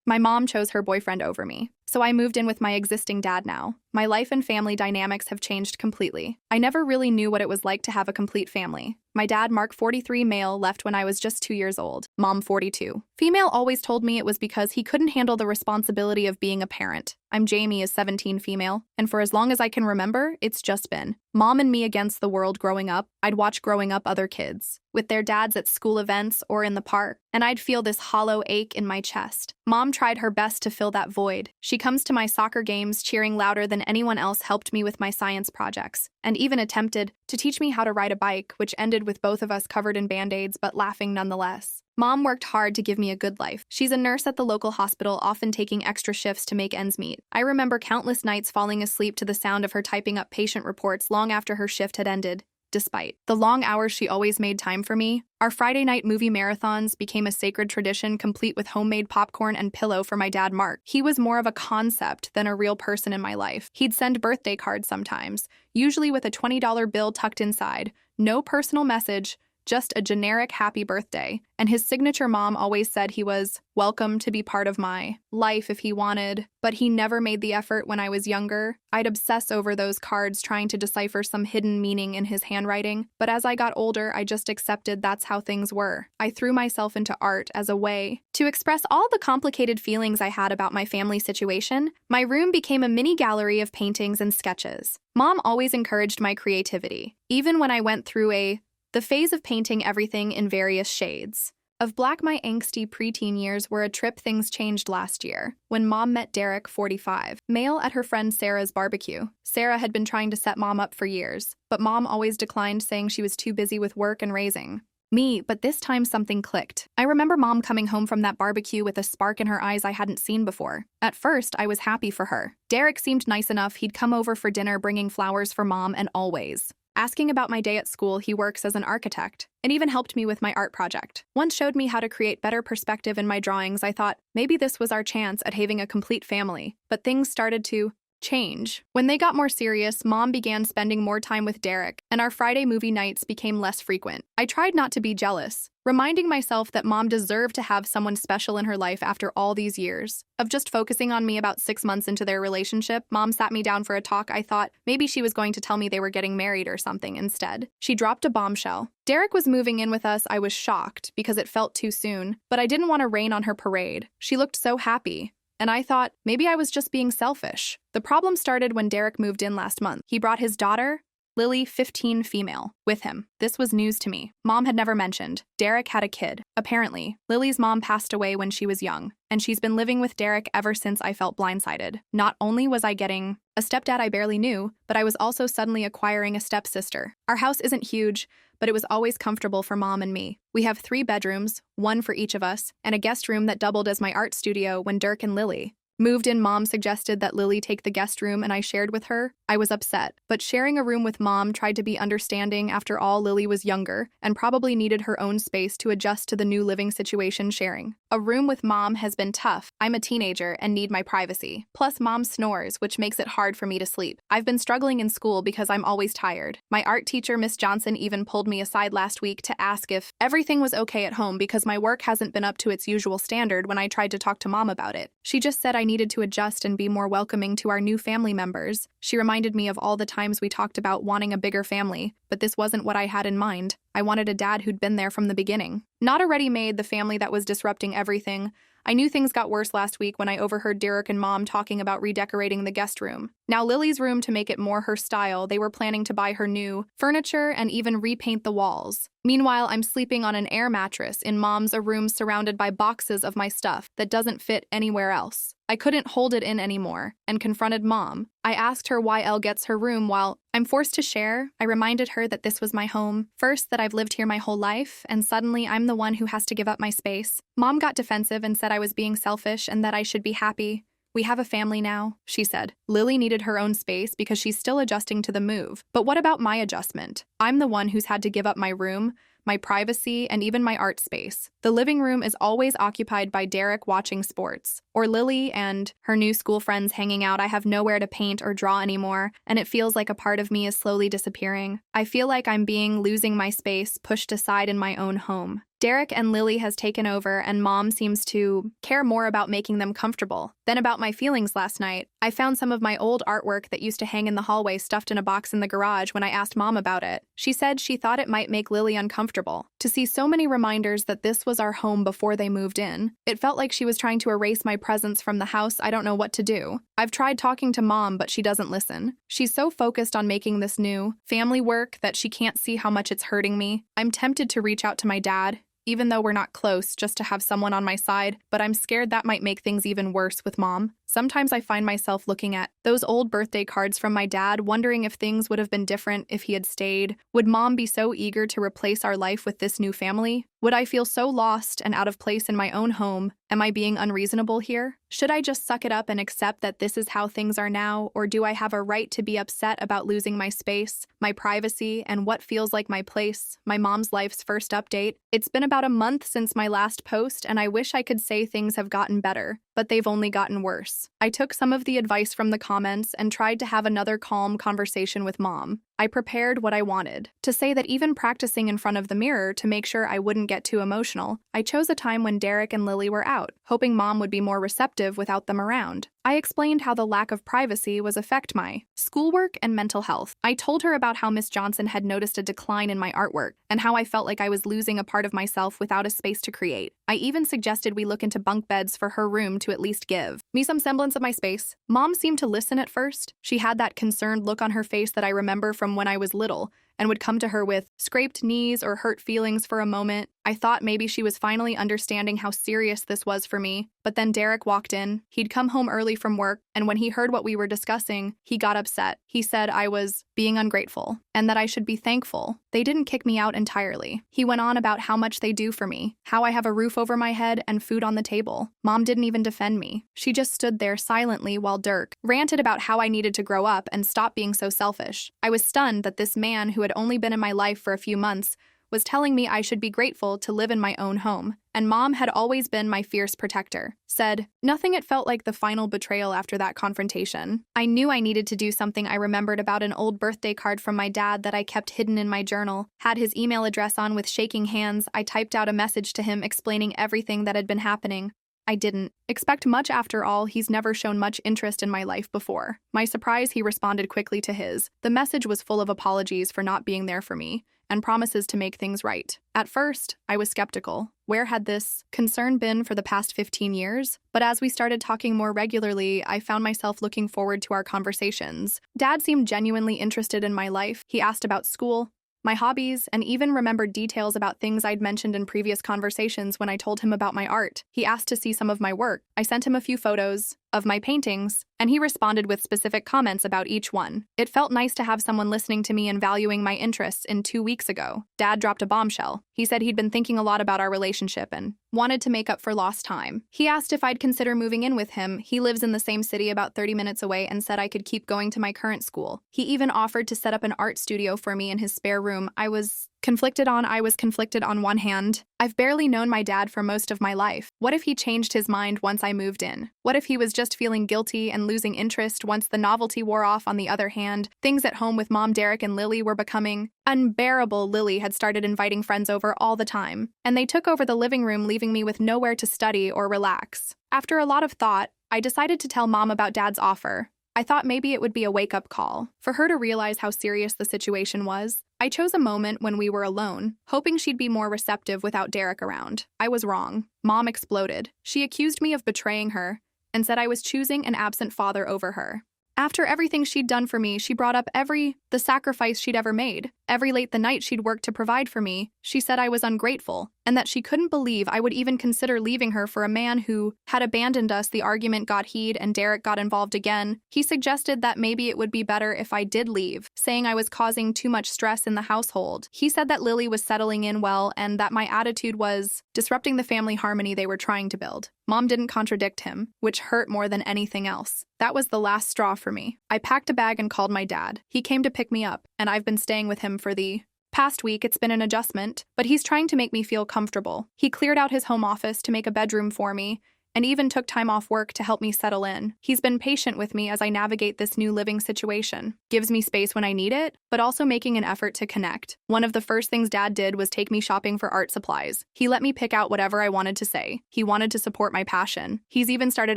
My mom chose her boyfriend over me, so I moved in with my existing dad now. My life and family dynamics have changed completely. I never really knew what it was like to have a complete family. My dad, Mark, 43, male, left when I was just 2 years old. Mom, 42. Female, always told me it was because he couldn't handle the responsibility of being a parent. I'm Jamie, is 17, female, and for as long as I can remember, it's just been mom and me against the world growing up. I'd watch growing up other kids, with their dads at school events or in the park, and I'd feel this hollow ache in my chest. Mom tried her best to fill that void. She comes to my soccer games cheering louder than anyone else, helped me with my science projects, and even attempted to teach me how to ride a bike, which ended with both of us covered in band-aids but laughing nonetheless. Mom worked hard to give me a good life. She's a nurse at the local hospital, often taking extra shifts to make ends meet. I remember countless nights falling asleep to the sound of her typing up patient reports long after her shift had ended. Despite the long hours, she always made time for me. Our Friday night movie marathons became a sacred tradition, complete with homemade popcorn and pillow for my dad, Mark. He was more of a concept than a real person in my life. He'd send birthday cards sometimes, usually with a $20 bill tucked inside. No personal message, just a generic happy birthday. And his signature mom always said he was welcome to be part of my life if he wanted, but he never made the effort when I was younger. I'd obsess over those cards, trying to decipher some hidden meaning in his handwriting. But as I got older, I just accepted that's how things were. I threw myself into art as a way to express all the complicated feelings I had about my family situation. My room became a mini gallery of paintings and sketches. Mom always encouraged my creativity, even when I went through the phase of painting everything in various shades of black. My angsty preteen years were a trip. Things changed last year when Mom met Derek, 45, male, at her friend Sarah's barbecue. Sarah had been trying to set Mom up for years, but Mom always declined, saying she was too busy with work and raising me. But this time something clicked. I remember Mom coming home from that barbecue with a spark in her eyes I hadn't seen before. At first, I was happy for her. Derek seemed nice enough. He'd come over for dinner, bringing flowers for Mom, and always asking about my day at school. He works as an architect and even helped me with my art project. Once showed me how to create better perspective in my drawings. I thought maybe this was our chance at having a complete family. But things started to change. When they got more serious, Mom began spending more time with Derek, and our Friday movie nights became less frequent. I tried not to be jealous, reminding myself that Mom deserved to have someone special in her life after all these years of just focusing on me. About 6 months into their relationship, Mom sat me down for a talk. I thought maybe she was going to tell me they were getting married or something. Instead, she dropped a bombshell. Derek was moving in with us. I was shocked because it felt too soon, but I didn't want to rain on her parade. She looked so happy, and I thought maybe I was just being selfish. The problem started when Derek moved in last month. He brought his daughter, Lily, 15, female, with him. This was news to me. Mom had never mentioned Derek had a kid. Apparently, Lily's mom passed away when she was young, and she's been living with Derek ever since. I felt blindsided. Not only was I getting a stepdad I barely knew, but I was also suddenly acquiring a stepsister. Our house isn't huge, but it was always comfortable for Mom and me. We have 3 bedrooms, 1 for each of us, and a guest room that doubled as my art studio. When Dirk and Lily moved in, Mom suggested that Lily take the guest room, and I shared with her. I was upset, but sharing a room with Mom tried to be understanding. After all, Lily was younger and probably needed her own space to adjust to the new living situation. Sharing a room with Mom has been tough. I'm a teenager and need my privacy. Plus, Mom snores, which makes it hard for me to sleep. I've been struggling in school because I'm always tired. My art teacher, Miss Johnson, even pulled me aside last week to ask if everything was okay at home because my work hasn't been up to its usual standard. When I tried to talk to Mom about it, she just said I needed to adjust and be more welcoming to our new family members. She reminded me of all the times we talked about wanting a bigger family, but this wasn't what I had in mind. I wanted a dad who'd been there from the beginning, not a ready-made the family that was disrupting everything. I knew things got worse last week when I overheard Derek and Mom talking about redecorating the guest room. Now Lily's room, to make it more her style. They were planning to buy her new furniture and even repaint the walls. Meanwhile, I'm sleeping on an air mattress in Mom's room, surrounded by boxes of my stuff that doesn't fit anywhere else. I couldn't hold it in anymore and confronted Mom. I asked her why Elle gets her room while I'm forced to share. I reminded her that this was my home, first that I've lived here my whole life, and suddenly I'm the one who has to give up my space. Mom got defensive and said I was being selfish and that I should be happy. We have a family now, she said. Lily needed her own space because she's still adjusting to the move. But what about my adjustment? I'm the one who's had to give up my room, my privacy, and even my art space. The living room is always occupied by Derek watching sports, or Lily and her new school friends hanging out. I have nowhere to paint or draw anymore, and it feels like a part of me is slowly disappearing. I feel like I'm losing my space, pushed aside in my own home. Derek and Lily has taken over, and Mom seems to care more about making them comfortable than about my feelings last night. I found some of my old artwork that used to hang in the hallway stuffed in a box in the garage when I asked Mom about it. She said she thought it might make Lily uncomfortable to see so many reminders that this was our home before they moved in. It felt like she was trying to erase my presence from the house. I don't know what to do. I've tried talking to Mom, but she doesn't listen. She's so focused on making this new family work that she can't see how much it's hurting me. I'm tempted to reach out to my dad, even though we're not close, just to have someone on my side, but I'm scared that might make things even worse with Mom. Sometimes I find myself looking at those old birthday cards from my dad, wondering if things would have been different if he had stayed. Would Mom be so eager to replace our life with this new family? Would I feel so lost and out of place in my own home? Am I being unreasonable here? Should I just suck it up and accept that this is how things are now, or do I have a right to be upset about losing my space, my privacy, and what feels like my place, my mom's life's first update? It's been about a month since my last post, and I wish I could say things have gotten better, but they've only gotten worse. I took some of the advice from the comments and tried to have another calm conversation with Mom. I prepared what I wanted to say, that even practicing in front of the mirror to make sure I wouldn't get too emotional. I chose a time when Derek and Lily were out, hoping Mom would be more receptive without them around. I explained how the lack of privacy was affect my schoolwork and mental health. I told her about how Miss Johnson had noticed a decline in my artwork and how I felt like I was losing a part of myself without a space to create. I even suggested we look into bunk beds for her room to at least give me some semblance of my space. Mom seemed to listen at first. She had that concerned look on her face that I remember from when I was little, and would come to her with scraped knees or hurt feelings for a moment. I thought maybe she was finally understanding how serious this was for me, but then Derek walked in. He'd come home early from work, and when he heard what we were discussing, he got upset. He said I was being ungrateful, and that I should be thankful. They didn't kick me out entirely. He went on about how much they do for me, how I have a roof over my head and food on the table. Mom didn't even defend me. She just stood there silently while Dirk ranted about how I needed to grow up and stop being so selfish. I was stunned that this man who had only been in my life for a few months was telling me I should be grateful to live in my own home, and Mom had always been my fierce protector. Said, nothing. It felt like the final betrayal after that confrontation. I knew I needed to do something. I remembered about an old birthday card from my dad that I kept hidden in my journal, had his email address on. With shaking hands, I typed out a message to him explaining everything that had been happening. I didn't expect much after all. He's never shown much interest in my life before. My surprise, he responded quickly to his. The message was full of apologies for not being there for me, and promises to make things right. At first, I was skeptical. Where had this concern been for the past 15 years? But as we started talking more regularly, I found myself looking forward to our conversations. Dad seemed genuinely interested in my life. He asked about school, my hobbies, and even remembered details about things I'd mentioned in previous conversations when I told him about my art. He asked to see some of my work. I sent him a few photos of my paintings, and he responded with specific comments about each one. It felt nice to have someone listening to me and valuing my interests. 2 weeks ago, Dad dropped a bombshell. He said he'd been thinking a lot about our relationship and wanted to make up for lost time. He asked if I'd consider moving in with him. He lives in the same city about 30 minutes away and said I could keep going to my current school. He even offered to set up an art studio for me in his spare room. I was conflicted on one hand. I've barely known my dad for most of my life. What if he changed his mind once I moved in? What if he was just feeling guilty and losing interest once the novelty wore off? On the other hand, things at home with Mom, Derek, and Lily were becoming unbearable. Lily had started inviting friends over all the time, and they took over the living room, leaving me with nowhere to study or relax. After a lot of thought, I decided to tell Mom about Dad's offer. I thought maybe it would be a wake-up call for her to realize how serious the situation was. I chose a moment when we were alone, hoping she'd be more receptive without Derek around. I was wrong. Mom exploded. She accused me of betraying her and said I was choosing an absent father over her. After everything she'd done for me, she brought up the sacrifice she'd ever made. Every late the night she'd worked to provide for me. She said I was ungrateful, and that she couldn't believe I would even consider leaving her for a man who had abandoned us. The argument got heated and Derek got involved again. He suggested that maybe it would be better if I did leave, saying I was causing too much stress in the household. He said that Lily was settling in well and that my attitude was disrupting the family harmony they were trying to build. Mom didn't contradict him, which hurt more than anything else. That was the last straw for me. I packed a bag and called my dad. He came to pick me up, and I've been staying with him for the past week. It's been an adjustment, but he's trying to make me feel comfortable. He cleared out his home office to make a bedroom for me, and even took time off work to help me settle in. He's been patient with me as I navigate this new living situation, gives me space when I need it, but also making an effort to connect. One of the first things Dad did was take me shopping for art supplies. He let me pick out whatever I wanted to say. He wanted to support my passion. He's even started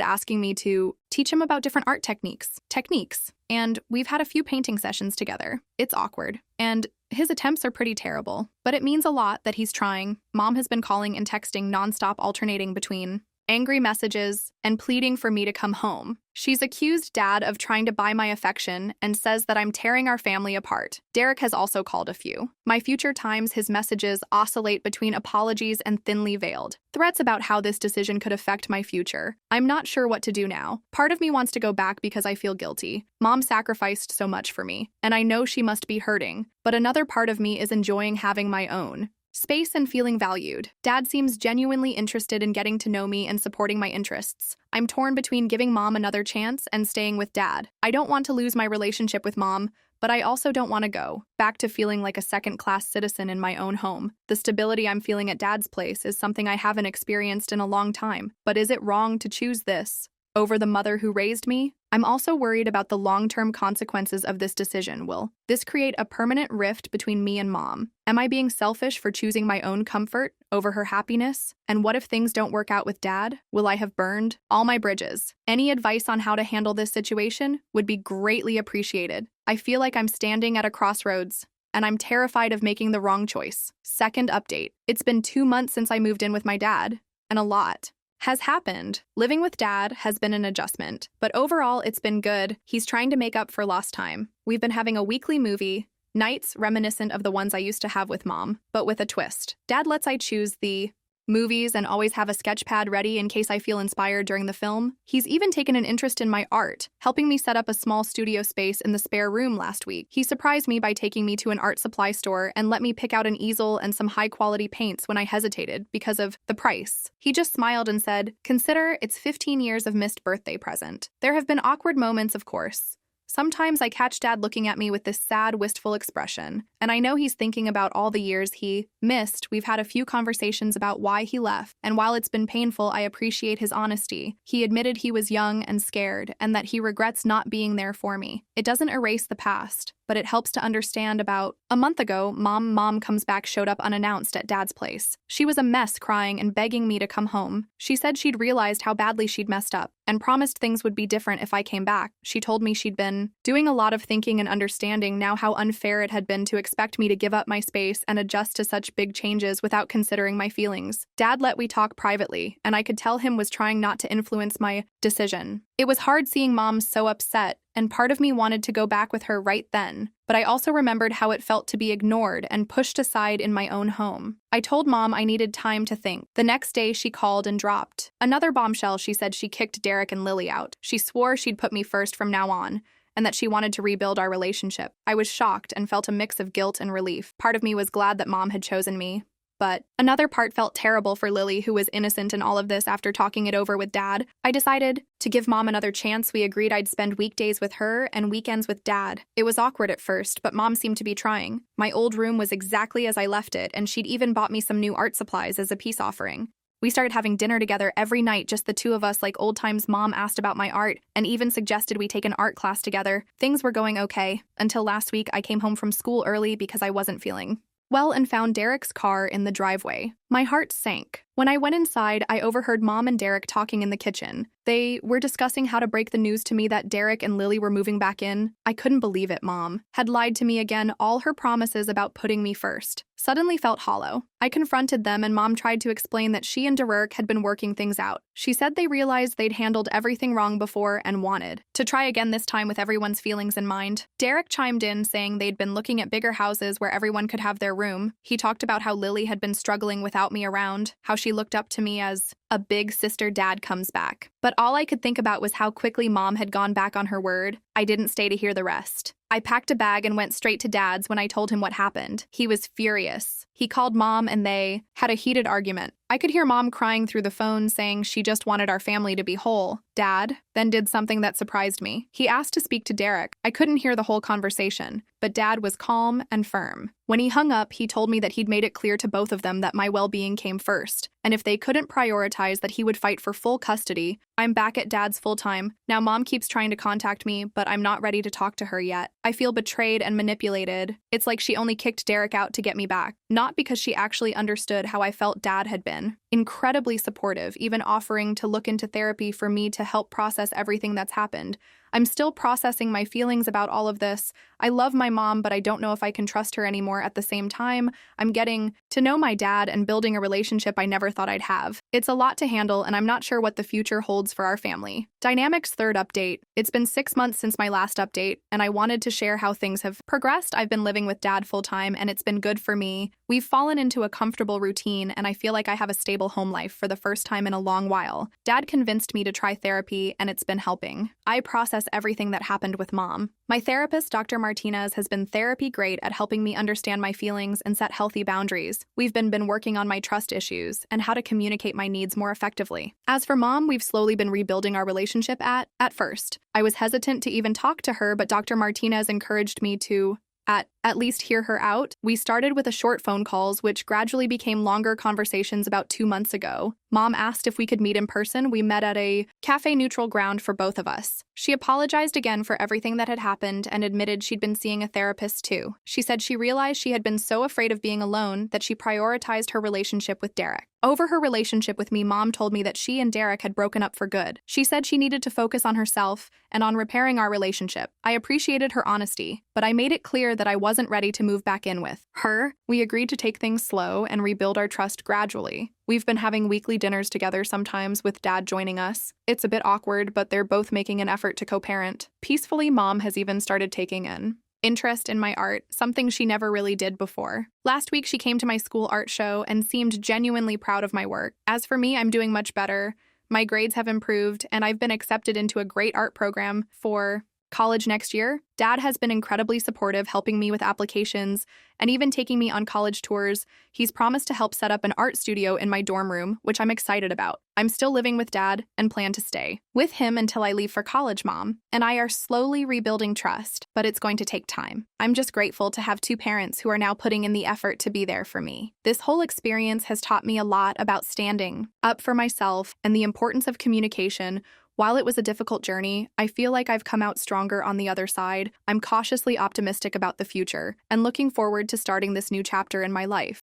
asking me to teach him about different art techniques. And we've had a few painting sessions together. It's awkward, and his attempts are pretty terrible, but it means a lot that he's trying. Mom has been calling and texting nonstop, alternating between angry messages and pleading for me to come home. She's accused Dad of trying to buy my affection and says that I'm tearing our family apart. Derek has also called a few. My future times, his messages oscillate between apologies and thinly veiled threats about how this decision could affect my future. I'm not sure what to do now. Part of me wants to go back because I feel guilty. Mom sacrificed so much for me, and I know she must be hurting, but another part of me is enjoying having my own space and feeling valued. Dad seems genuinely interested in getting to know me and supporting my interests. I'm torn between giving Mom another chance and staying with Dad. I don't want to lose my relationship with Mom, but I also don't want to go back to feeling like a second-class citizen in my own home. The stability I'm feeling at Dad's place is something I haven't experienced in a long time. But is it wrong to choose this over the mother who raised me? I'm also worried about the long-term consequences of this decision. Will this create a permanent rift between me and Mom? Am I being selfish for choosing my own comfort over her happiness? And what if things don't work out with Dad? Will I have burned all my bridges? Any advice on how to handle this situation would be greatly appreciated. I feel like I'm standing at a crossroads, and I'm terrified of making the wrong choice. Second update. It's been 2 months since I moved in with my dad, and a lot has happened. Living with Dad has been an adjustment, but overall it's been good. He's trying to make up for lost time. We've been having a weekly movie, nights reminiscent of the ones I used to have with Mom, but with a twist. Dad lets I choose the movies and always have a sketch pad ready in case I feel inspired during the film. He's even taken an interest in my art, helping me set up a small studio space in the spare room last week. He surprised me by taking me to an art supply store and let me pick out an easel and some high-quality paints when I hesitated because of the price. He just smiled and said, "Consider it's 15 years of missed birthday present." There have been awkward moments, of course. Sometimes I catch Dad looking at me with this sad, wistful expression, and I know he's thinking about all the years he missed. We've had a few conversations about why he left, and while it's been painful, I appreciate his honesty. He admitted he was young and scared, and that he regrets not being there for me. It doesn't erase the past, but it helps to understand. About a month ago, Mom comes back showed up unannounced at Dad's place. She was a mess, crying and begging me to come home. She said she'd realized how badly she'd messed up, and promised things would be different if I came back. She told me she'd been doing a lot of thinking and understanding now how unfair it had been to expect me to give up my space and adjust to such big changes without considering my feelings. Dad let we talk privately, and I could tell him was trying not to influence my decision. It was hard seeing Mom so upset, and part of me wanted to go back with her right then, but I also remembered how it felt to be ignored and pushed aside in my own home. I told Mom I needed time to think. The next day, she called and dropped another bombshell. She said she kicked Derek and Lily out. She swore she'd put me first from now on, and that she wanted to rebuild our relationship. I was shocked and felt a mix of guilt and relief. Part of me was glad that Mom had chosen me, but another part felt terrible for Lily, who was innocent in all of this. After talking it over with Dad, I decided to give Mom another chance. We agreed I'd spend weekdays with her and weekends with Dad. It was awkward at first, but Mom seemed to be trying. My old room was exactly as I left it, and she'd even bought me some new art supplies as a peace offering. We started having dinner together every night, just the two of us like old times. Mom asked about my art and even suggested we take an art class together. Things were going okay, until last week I came home from school early because I wasn't feeling well and found Derek's car in the driveway. My heart sank. When I went inside, I overheard Mom and Derek talking in the kitchen. They were discussing how to break the news to me that Derek and Lily were moving back in. I couldn't believe it. Mom had lied to me again. All her promises about putting me first suddenly felt hollow. I confronted them, and Mom tried to explain that she and Derek had been working things out. She said they realized they'd handled everything wrong before and wanted to try again, this time with everyone's feelings in mind. Derek chimed in, saying they'd been looking at bigger houses where everyone could have their room. He talked about how Lily had been struggling without me around, how she looked up to me as a big sister. Dad comes back. But all I could think about was how quickly Mom had gone back on her word. I didn't stay to hear the rest. I packed a bag and went straight to Dad's. When I told him what happened, he was furious. He called Mom and they had a heated argument. I could hear Mom crying through the phone saying she just wanted our family to be whole. Dad then did something that surprised me. He asked to speak to Derek. I couldn't hear the whole conversation, but Dad was calm and firm. When he hung up, he told me that he'd made it clear to both of them that my well-being came first, and if they couldn't prioritize that he would fight for full custody. I'm back at Dad's full-time. Now Mom keeps trying to contact me, but I'm not ready to talk to her yet. I feel betrayed and manipulated. It's like she only kicked Derek out to get me back, not because she actually understood how I felt Dad had been. Incredibly supportive, even offering to look into therapy for me to help process everything that's happened. I'm still processing my feelings about all of this. I love my mom, but I don't know if I can trust her anymore. At the same time, I'm getting to know my dad and building a relationship I never thought I'd have. It's a lot to handle, and I'm not sure what the future holds for our family. Dynamics third update. It's been 6 months since my last update, and I wanted to share how things have progressed. I've been living with Dad full-time, and it's been good for me. We've fallen into a comfortable routine, and I feel like I have a stable home life for the first time in a long while. Dad convinced me to try therapy, and it's been helping. I process everything that happened with Mom. My therapist, Dr. Martinez, has been therapy great at helping me understand my feelings and set healthy boundaries. We've been working on my trust issues and how to communicate my needs more effectively. As for Mom, we've slowly been rebuilding our relationship at first. I was hesitant to even talk to her, but Dr. Martinez encouraged me to at least hear her out. We started with a short phone calls, which gradually became longer conversations about 2 months ago. Mom asked if we could meet in person. We met at a cafe neutral ground for both of us. She apologized again for everything that had happened and admitted she'd been seeing a therapist too. She said she realized she had been so afraid of being alone that she prioritized her relationship with Derek. Over her relationship with me, Mom told me that she and Derek had broken up for good. She said she needed to focus on herself and on repairing our relationship. I appreciated her honesty, but I made it clear that I wasn't ready to move back in with her. We agreed to take things slow and rebuild our trust gradually. We've been having weekly dinners together sometimes with Dad joining us. It's a bit awkward, but they're both making an effort to co-parent. Peacefully, Mom has even started taking an interest in my art, something she never really did before. Last week, she came to my school art show and seemed genuinely proud of my work. As for me, I'm doing much better. My grades have improved, and I've been accepted into a great art program for college next year. Dad has been incredibly supportive, helping me with applications and even taking me on college tours. He's promised to help set up an art studio in my dorm room, which I'm excited about. I'm still living with Dad and plan to stay with him until I leave for college. Mom and I are slowly rebuilding trust, but it's going to take time. I'm just grateful to have 2 parents who are now putting in the effort to be there for me. This whole experience has taught me a lot about standing up for myself and the importance of communication. While it was a difficult journey, I feel like I've come out stronger on the other side. I'm cautiously optimistic about the future and looking forward to starting this new chapter in my life.